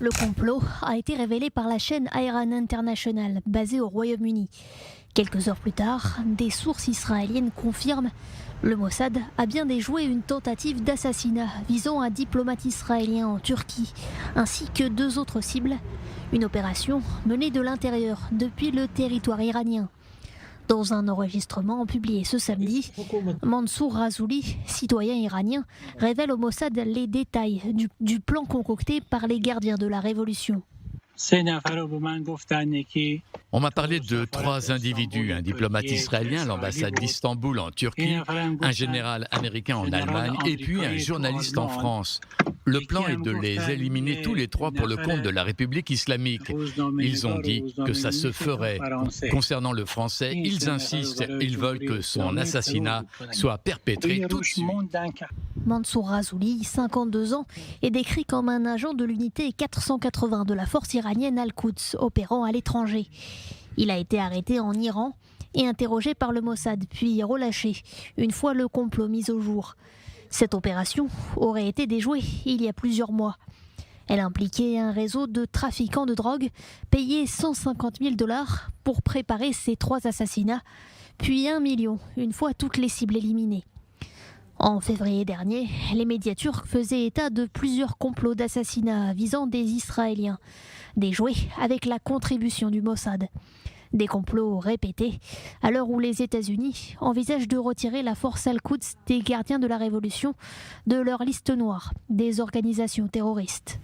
Le complot a été révélé par la chaîne Iran International, basée au Royaume-Uni. Quelques heures plus tard, des sources israéliennes confirment le Mossad a bien déjoué une tentative d'assassinat visant un diplomate israélien en Turquie, ainsi que 2 autres cibles. Une opération menée de l'intérieur depuis le territoire iranien. Dans un enregistrement publié ce samedi, Mansour Razouli, citoyen iranien, révèle au Mossad les détails du plan concocté par les gardiens de la révolution. On m'a parlé de 3 individus, un diplomate israélien à l'ambassade d'Istanbul en Turquie, un général américain en Allemagne et puis un journaliste en France. Le plan est de les éliminer tous les 3 pour le compte de la République islamique. Ils ont dit que ça se ferait. Concernant le Français, ils insistent, ils veulent que son assassinat soit perpétré tout de suite. Mansour Razouli, 52 ans, est décrit comme un agent de l'unité 480 de la force iranienne Al-Quds, opérant à l'étranger. Il a été arrêté en Iran et interrogé par le Mossad, puis relâché, une fois le complot mis au jour. Cette opération aurait été déjouée il y a plusieurs mois. Elle impliquait un réseau de trafiquants de drogue payés 150 000 $ pour préparer ces 3 assassinats, puis 1 million une fois toutes les cibles éliminées. En février dernier, les médias turcs faisaient état de plusieurs complots d'assassinats visant des Israéliens, déjoués avec la contribution du Mossad. Des complots répétés à l'heure où les États-Unis envisagent de retirer la force Al-Quds des gardiens de la Révolution de leur liste noire des organisations terroristes.